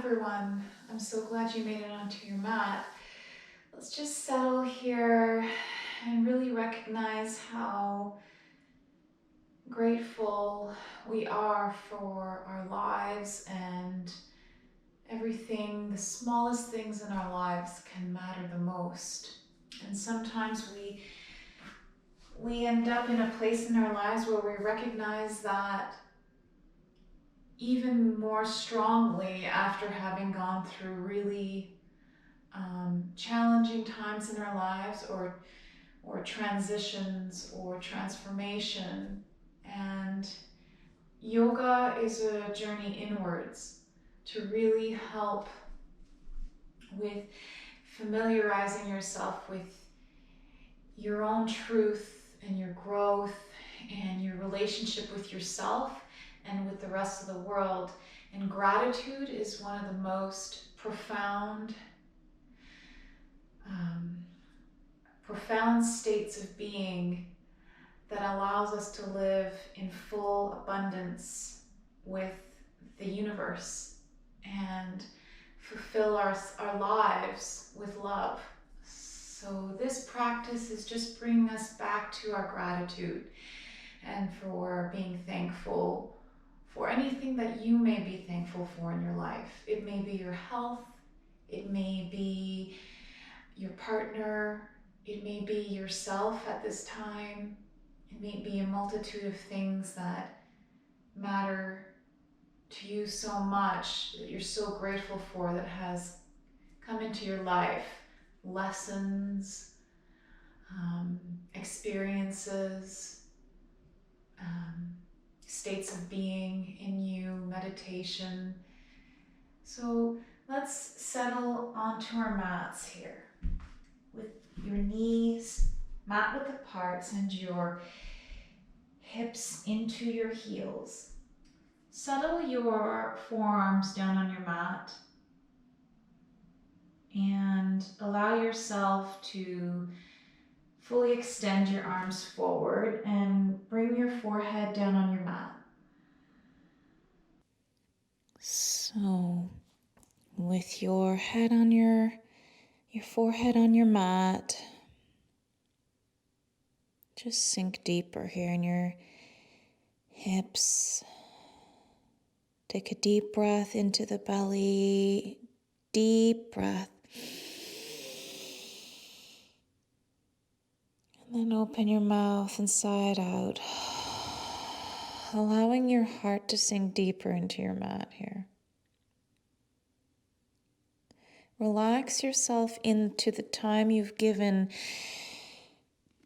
everyone. I'm so glad you made it onto your mat. Let's just settle here and really recognize how grateful we are for our lives, and everything, the smallest things in our lives can matter the most. And sometimes we end up in a place in our lives where we recognize that even more strongly after having gone through really challenging times in our lives, or transitions or transformation. And yoga is a journey inwards to really help with familiarizing yourself with your own truth and your growth and your relationship with yourself and with the rest of the world. And gratitude is one of the most profound states of being that allows us to live in full abundance with the universe and fulfill our lives with love. So this practice is just bringing us back to our gratitude and for being thankful for anything that you may be thankful for in your life. It may be your health, it may be your partner, it may be yourself at this time. It may be a multitude of things that matter to you so much, that you're so grateful for, that has come into your life. Lessons, experiences, states of being in you, meditation. So let's settle onto our mats here with your knees mat width apart. Send your hips into your heels. Settle your forearms down on your mat and allow yourself to fully extend your arms forward and bring your forehead down on your mat. So, with your head on your forehead on your mat, just sink deeper here in your hips. Take a deep breath into the belly. Deep breath. And then open your mouth and sigh it out, allowing your heart to sink deeper into your mat here. Relax yourself into the time you've given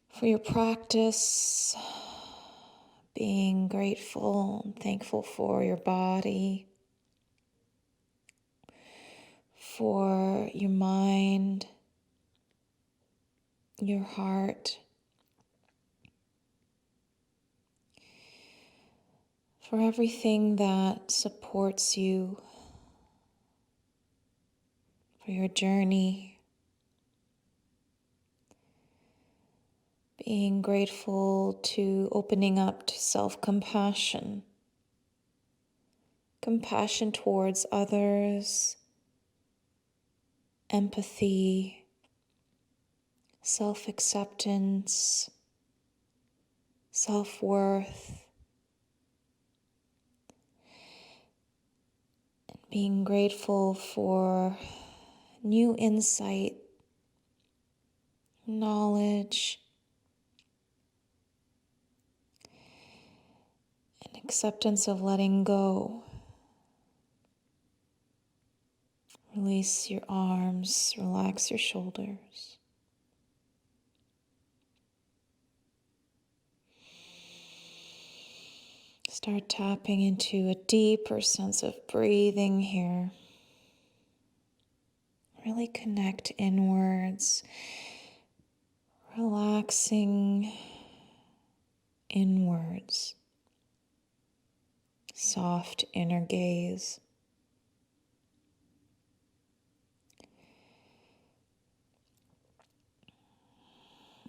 for your practice, being grateful and thankful for your body, for your mind, your heart, for everything that supports you, for your journey. Being grateful to opening up to self-compassion, compassion towards others, empathy, self-acceptance, self-worth, and being grateful for new insight, knowledge, and acceptance of letting go. Release your arms, relax your shoulders. Start tapping into a deeper sense of breathing here. Really connect inwards, relaxing inwards. Soft inner gaze.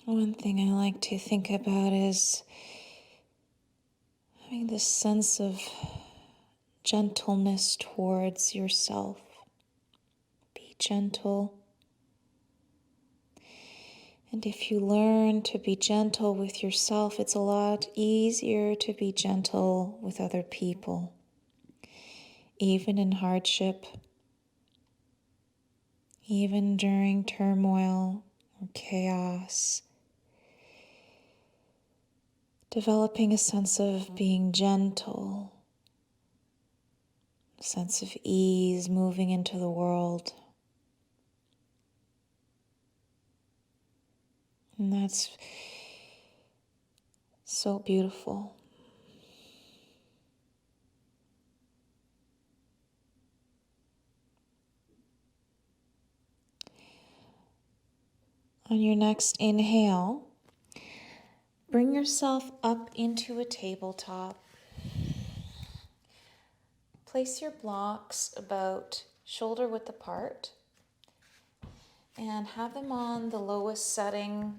One thing I like to think about is having this sense of gentleness towards yourself. gentle. And if you learn to be gentle with yourself, it's a lot easier to be gentle with other people, even in hardship, even during turmoil or chaos. Developing a sense of being gentle, a sense of ease moving into the world. And that's so beautiful. On your next inhale, bring yourself up into a tabletop. Place your blocks about shoulder width apart and have them on the lowest setting.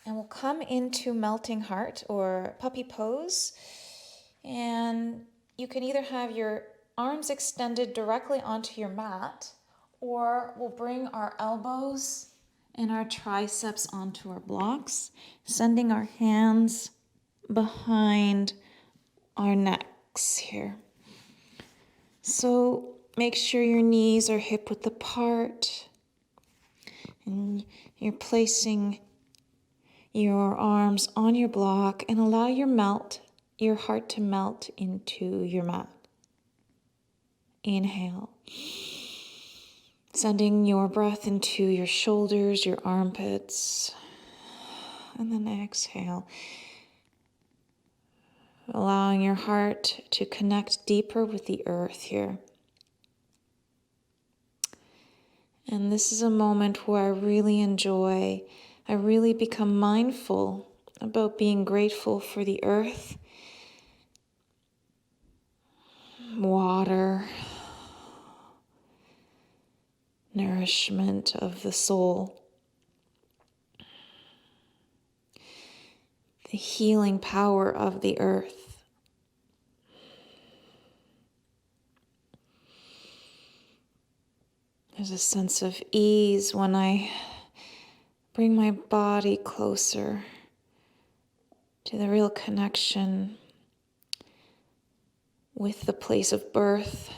And we'll come into melting heart or puppy pose. And you can either have your arms extended directly onto your mat, or we'll bring our elbows and our triceps onto our blocks, sending our hands behind our necks here. So make sure your knees are hip width apart, and you're placing your arms on your block and allow your heart to melt into your mat. Inhale, sending your breath into your shoulders, your armpits, and then exhale, allowing your heart to connect deeper with the earth here. And this is a moment where I really become mindful about being grateful for the earth, water, nourishment of the soul, the healing power of the earth. There's a sense of ease when I bring my body closer to the real connection with the place of birth.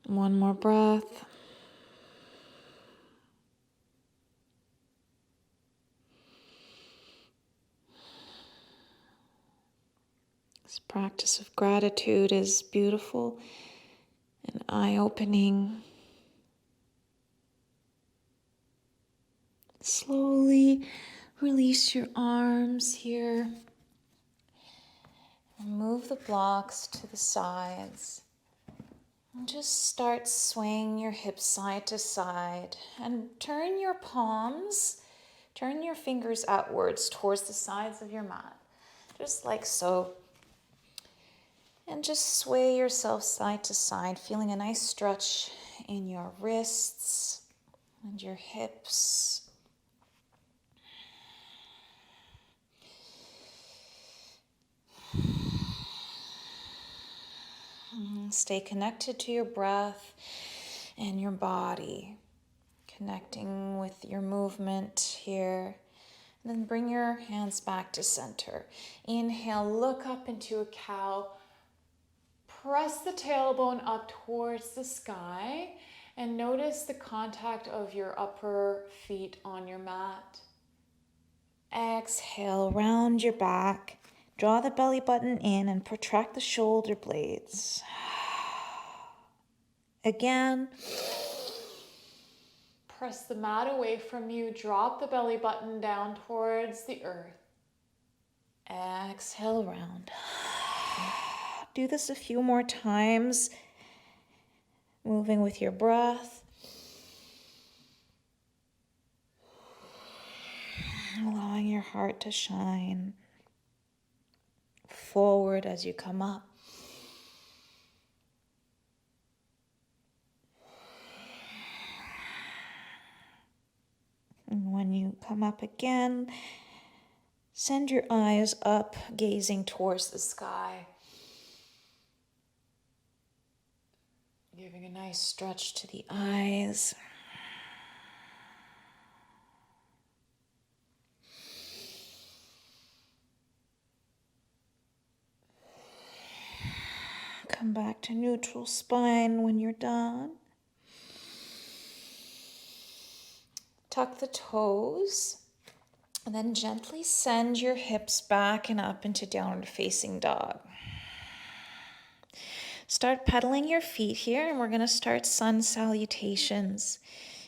One more breath. This practice of gratitude is beautiful and eye-opening. Slowly release your arms here. Move the blocks to the sides. And just start swaying your hips side to side. And turn your fingers outwards towards the sides of your mat. Just like so. And just sway yourself side to side, feeling a nice stretch in your wrists and your hips. Stay connected to your breath and your body, connecting with your movement here. And then bring your hands back to center. Inhale, look up into a cow. Press the tailbone up towards the sky and notice the contact of your upper feet on your mat. Exhale, round your back. Draw the belly button in and protract the shoulder blades. Again, press the mat away from you. Drop the belly button down towards the earth. Exhale, round. Do this a few more times, moving with your breath. Allowing your heart to shine forward as you come up. And when you come up again, Send your eyes up, gazing towards the sky. Giving a nice stretch to the eyes. Come back to neutral spine when you're done. Tuck the toes. And then gently send your hips back and up into downward facing dog. Start pedaling your feet here, and we're going to start sun salutations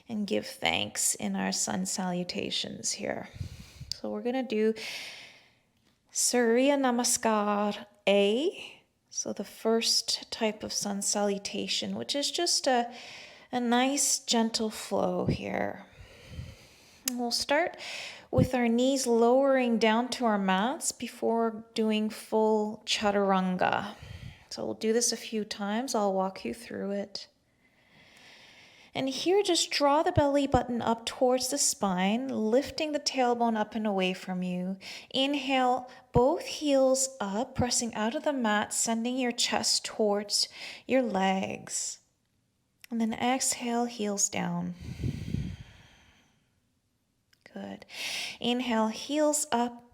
and give thanks in our sun salutations here. So we're going to do Surya Namaskar A. So the first type of sun salutation, which is just a nice gentle flow here. And we'll start with our knees lowering down to our mats before doing full Chaturanga. So we'll do this a few times. I'll walk you through it. And here, just draw the belly button up towards the spine, lifting the tailbone up and away from you. Inhale, both heels up, pressing out of the mat, sending your chest towards your legs. And then exhale, heels down. Good. Inhale, heels up,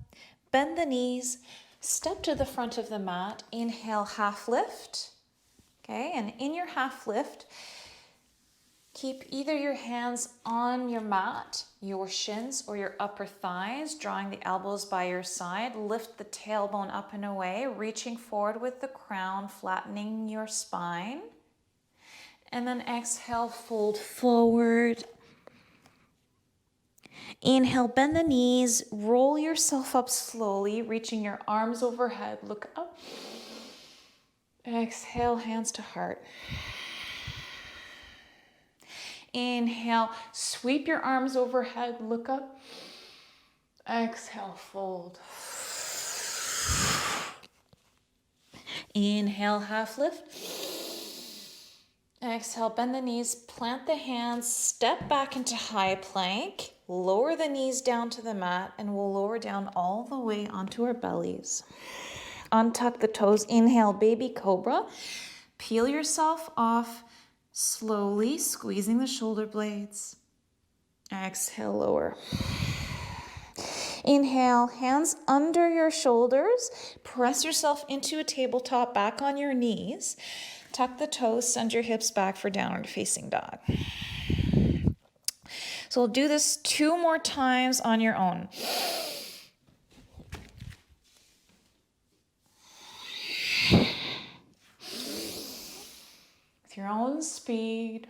bend the knees, step to the front of the mat. Inhale, half lift. Okay, and in your half lift, keep either your hands on your mat, your shins, or your upper thighs, drawing the elbows by your side. Lift the tailbone up and away, reaching forward with the crown, flattening your spine. And then exhale, fold forward. Inhale, bend the knees, roll yourself up slowly, reaching your arms overhead. Look up. Exhale, hands to heart. Inhale, sweep your arms overhead, look up. Exhale, fold. Inhale, half lift. Exhale, bend the knees, plant the hands, step back into high plank. Lower the knees down to the mat, and we'll lower down all the way onto our bellies. Untuck the toes. Inhale, baby cobra. Peel yourself off slowly, squeezing the shoulder blades. Exhale, lower. Inhale, hands under your shoulders. Press yourself into a tabletop, back on your knees. Tuck the toes, send your hips back for downward facing dog. So we'll do this 2 more times on your own. With your own speed,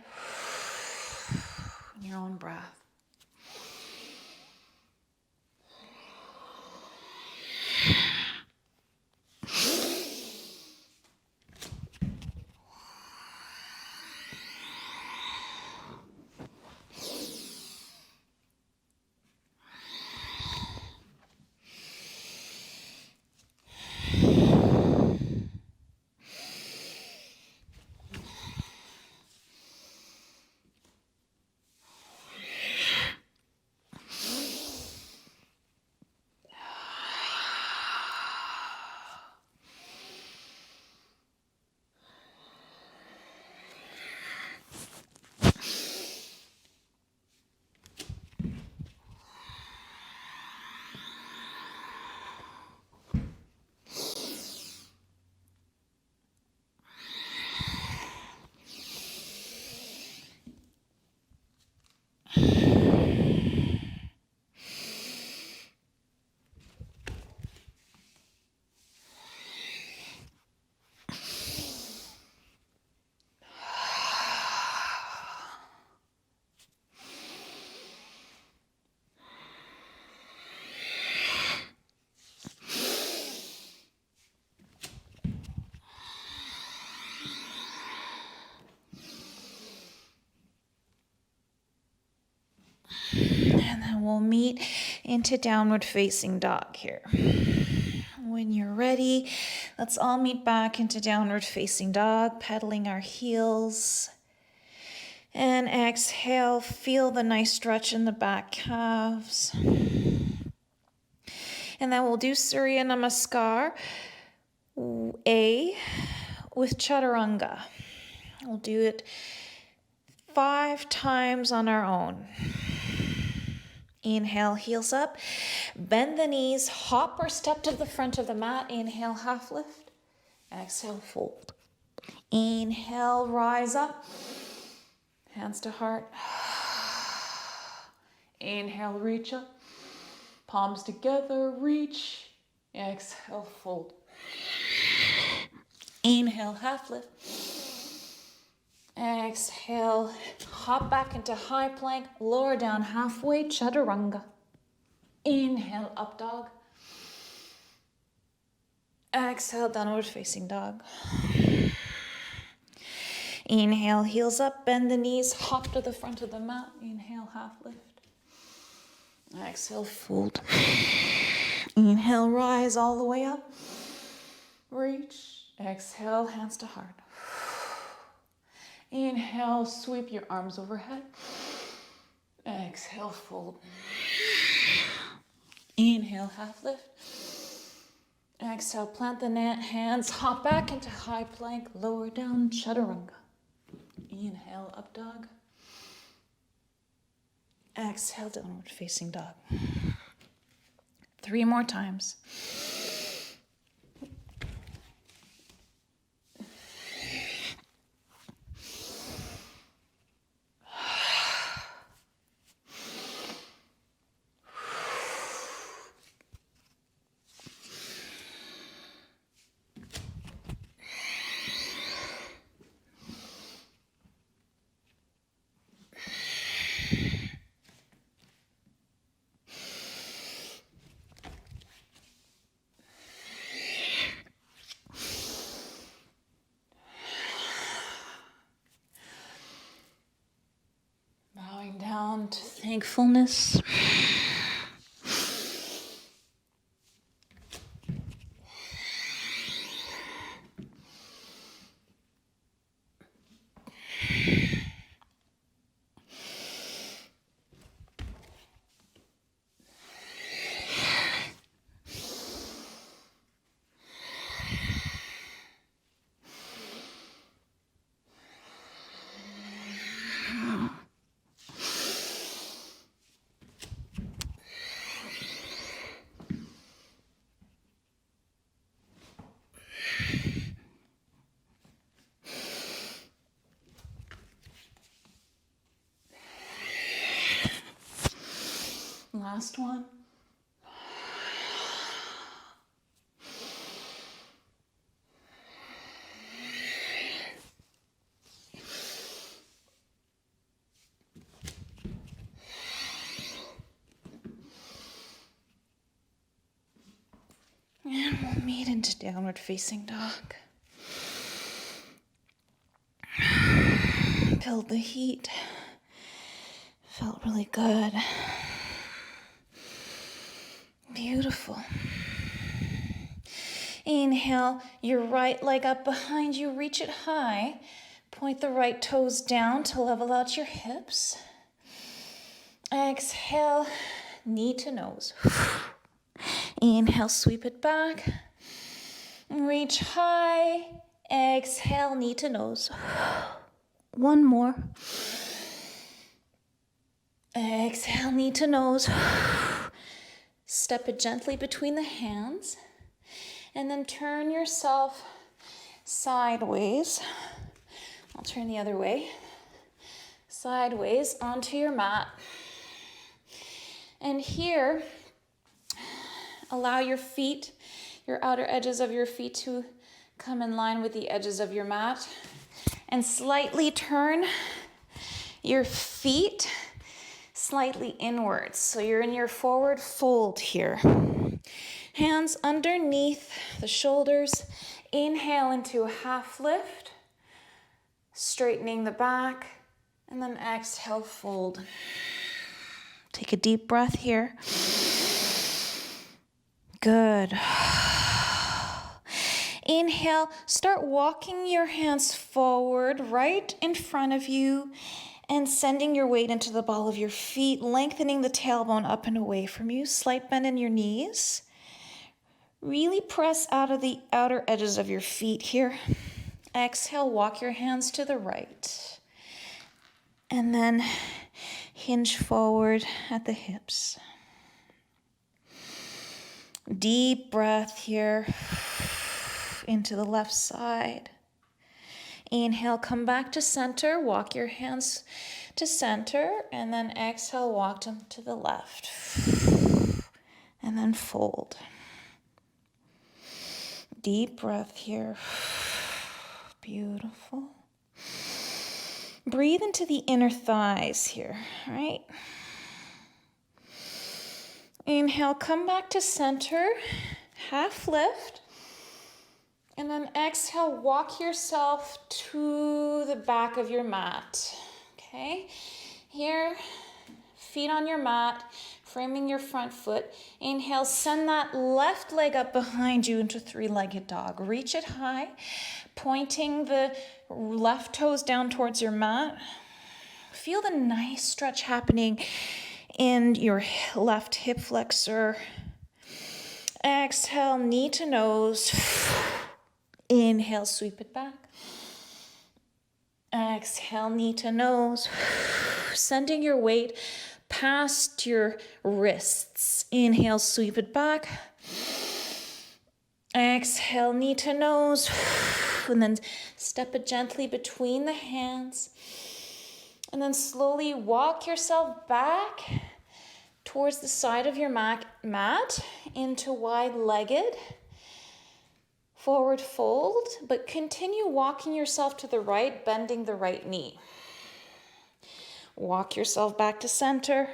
and your own breath. And then we'll meet into downward facing dog here. When you're ready, let's all meet back into downward facing dog, pedaling our heels. And exhale, feel the nice stretch in the back calves. And then we'll do Surya Namaskar A with Chaturanga. We'll do it 5 times on our own. Inhale, heels up. Bend the knees, hop or step to the front of the mat. Inhale, half lift. Exhale, fold. Inhale, rise up. Hands to heart. Inhale, reach up. Palms together, reach. Exhale, fold. Inhale, half lift. Exhale, hop back into high plank, lower down halfway, Chaturanga. Inhale, up dog. Exhale, downward facing dog. Inhale, heels up, bend the knees, hop to the front of the mat. Inhale, half lift. Exhale, fold. Inhale, rise all the way up. Reach. Exhale, hands to heart. Inhale, sweep your arms overhead. Exhale, fold. Inhale, half lift. Exhale, plant the hands, hop back into high plank, lower down, Chaturanga. Inhale, up dog. Exhale, downward facing dog. 3 more times. Down to thankfulness. Last one. And we'll meet into downward facing dog. Felt the heat. Felt really good. Beautiful. Inhale, your right leg up behind you, reach it high. Point the right toes down to level out your hips. Exhale, knee to nose. Inhale, sweep it back. Reach high. Exhale, knee to nose. One more. Exhale, knee to nose. Step it gently between the hands. And then turn yourself sideways. I'll turn the other way. Sideways onto your mat. And here, allow your feet, your outer edges of your feet to come in line with the edges of your mat. And slightly turn your feet slightly inwards. So you're in your forward fold here. Hands underneath the shoulders. Inhale into a half lift, straightening the back, and then exhale, fold. Take a deep breath here. Good. Inhale, start walking your hands forward, right in front of you, and sending your weight into the ball of your feet, lengthening the tailbone up and away from you. Slight bend in your knees. Really press out of the outer edges of your feet here. Exhale, walk your hands to the right. And then hinge forward at the hips. Deep breath here into the left side. Inhale, come back to center. Walk your hands to center. And then exhale, walk them to the left. And then fold. Deep breath here. Beautiful. Breathe into the inner thighs here, right? Inhale, come back to center, half lift. And then exhale, walk yourself to the back of your mat. Okay? Here, feet on your mat, framing your front foot. Inhale, send that left leg up behind you into three-legged dog. Reach it high, pointing the left toes down towards your mat. Feel the nice stretch happening in your left hip flexor. Exhale, knee to nose. Inhale, sweep it back. Exhale, knee to nose. Sending your weight past your wrists. Inhale, sweep it back. Exhale, knee to nose. And then step it gently between the hands. And then slowly walk yourself back towards the side of your mat into wide-legged. Forward fold, but continue walking yourself to the right, bending the right knee. Walk yourself back to center.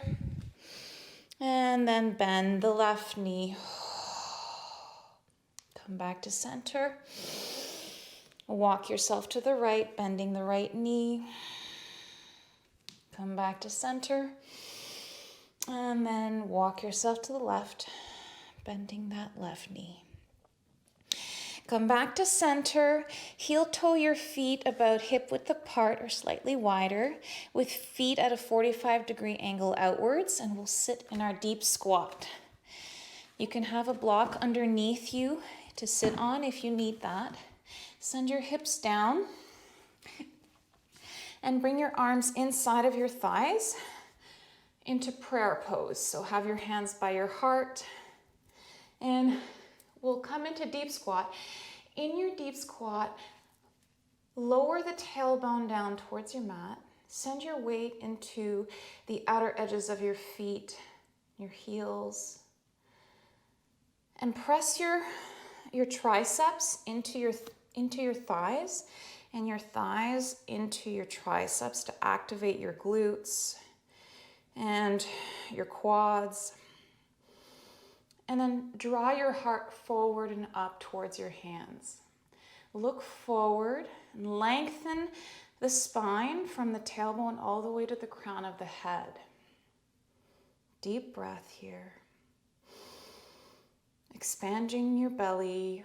And then bend the left knee. Come back to center. Walk yourself to the right, bending the right knee. Come back to center. And then walk yourself to the left, bending that left knee. Come back to center. Heel toe your feet about hip width apart or slightly wider, with feet at a 45-degree angle outwards, and we'll sit in our deep squat. You can have a block underneath you to sit on if you need that. Send your hips down and bring your arms inside of your thighs into prayer pose. So have your hands by your heart, and we'll come into deep squat. In your deep squat, lower the tailbone down towards your mat. Send your weight into the outer edges of your feet, your heels, and press your triceps into your thighs, and your thighs into your triceps to activate your glutes and your quads. And then draw your heart forward and up towards your hands. Look forward and lengthen the spine from the tailbone all the way to the crown of the head. Deep breath here. Expanding your belly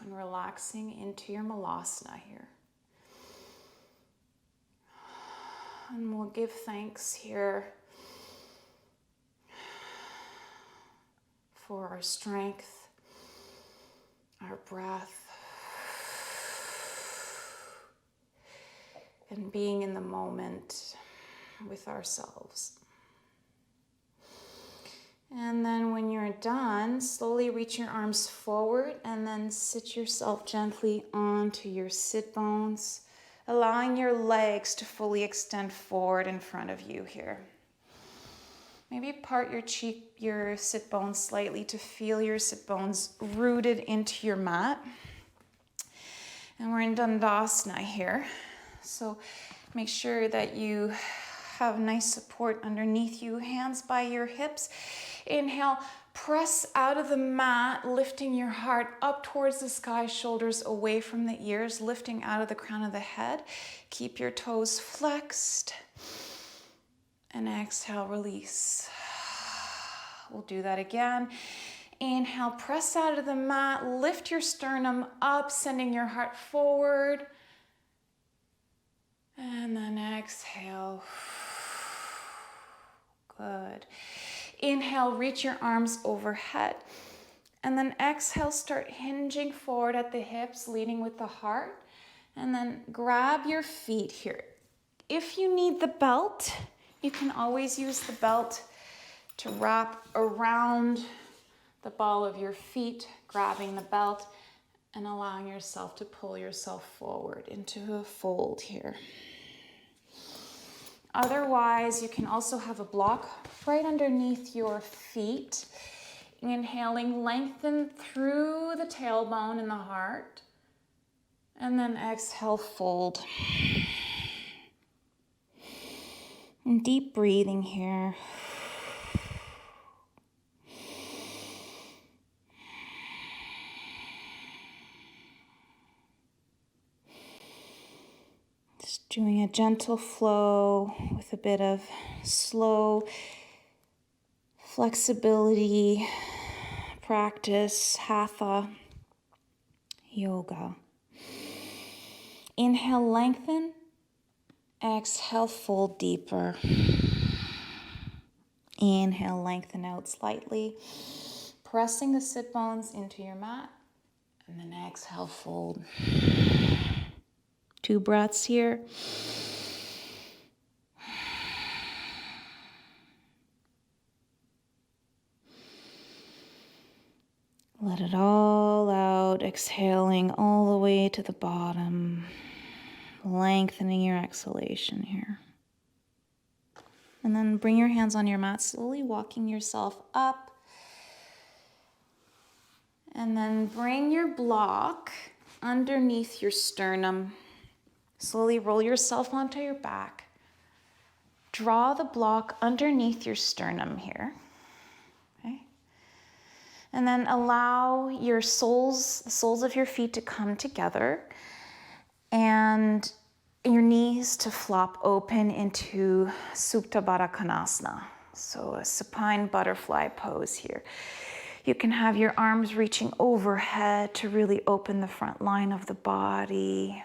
and relaxing into your malasana here. And we'll give thanks here for our strength, our breath, and being in the moment with ourselves. And then when you're done, slowly reach your arms forward and then sit yourself gently onto your sit bones, allowing your legs to fully extend forward in front of you here. Maybe part your sit bones slightly to feel your sit bones rooted into your mat. And we're in Dandasana here. So make sure that you have nice support underneath you, hands by your hips. Inhale, press out of the mat, lifting your heart up towards the sky, shoulders away from the ears, lifting out of the crown of the head. Keep your toes flexed. And exhale, release. We'll do that again. Inhale, press out of the mat, lift your sternum up, sending your heart forward. And then exhale. Good. Inhale, reach your arms overhead. And then exhale, start hinging forward at the hips, leading with the heart. And then grab your feet here. If you need the belt, you can always use the belt to wrap around the ball of your feet, grabbing the belt and allowing yourself to pull yourself forward into a fold here. Otherwise, you can also have a block right underneath your feet. Inhaling, lengthen through the tailbone and the heart. And then exhale, fold. And deep breathing here. Just doing a gentle flow with a bit of slow flexibility practice, Hatha Yoga. Inhale, lengthen. Exhale, fold deeper. Inhale, lengthen out slightly, pressing the sit bones into your mat. And then exhale, fold. 2 breaths here. Let it all out, exhaling all the way to the bottom, lengthening your exhalation here. And then bring your hands on your mat, slowly walking yourself up. And then bring your block underneath your sternum. Slowly roll yourself onto your back. Draw the block underneath your sternum here. Okay? And then allow the soles of your feet to come together and your knees to flop open into Supta Baddha Konasana. So a supine butterfly pose here. You can have your arms reaching overhead to really open the front line of the body.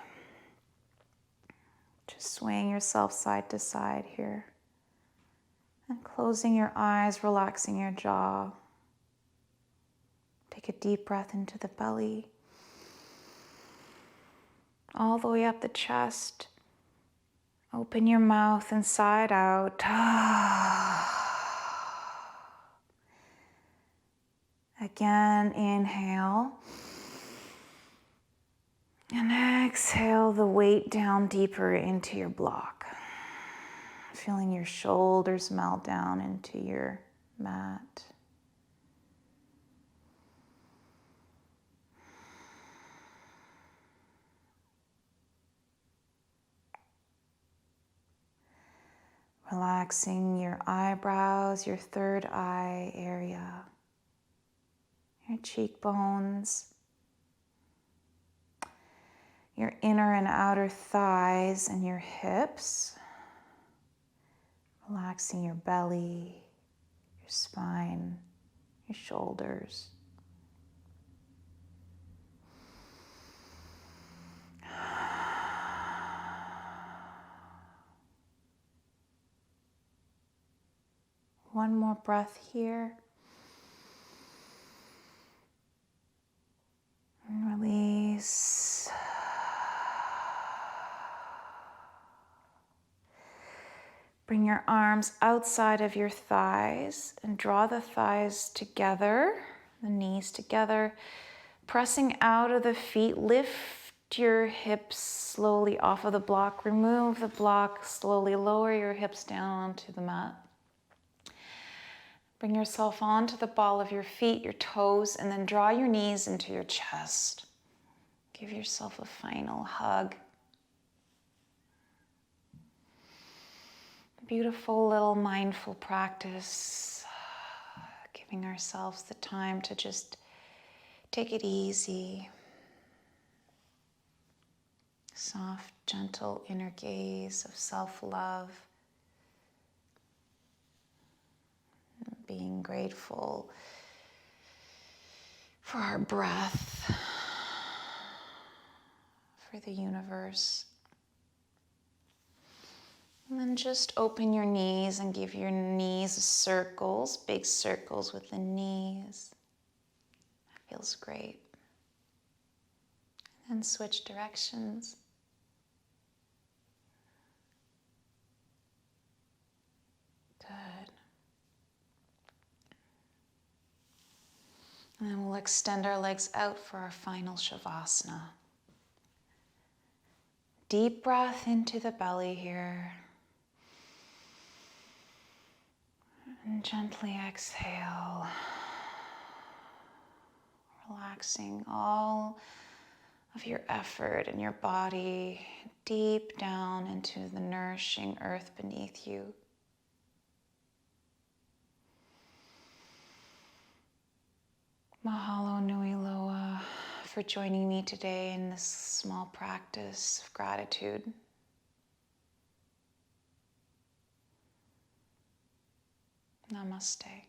Just swaying yourself side to side here. And closing your eyes, relaxing your jaw. Take a deep breath into the belly. All the way up the chest. Open your mouth inside out. Again, inhale. And exhale the weight down deeper into your block. Feeling your shoulders melt down into your mat. Relaxing your eyebrows, your third eye area, your cheekbones, your inner and outer thighs and your hips. Relaxing your belly, your spine, your shoulders. One more breath here. And release. Bring your arms outside of your thighs and draw the thighs together, the knees together, pressing out of the feet. Lift your hips slowly off of the block. Remove the block, slowly lower your hips down onto the mat. Bring yourself onto the ball of your feet, your toes, and then draw your knees into your chest. Give yourself a final hug. Beautiful little mindful practice, giving ourselves the time to just take it easy. Soft, gentle inner gaze of self-love. Being grateful for our breath, for the universe. And then just open your knees and give your knees circles, big circles with the knees. Feels great. And switch directions. Good. And then we'll extend our legs out for our final Shavasana. Deep breath into the belly here. And gently exhale. Relaxing all of your effort and your body deep down into the nourishing earth beneath you. Mahalo nui loa for joining me today in this small practice of gratitude. Namaste.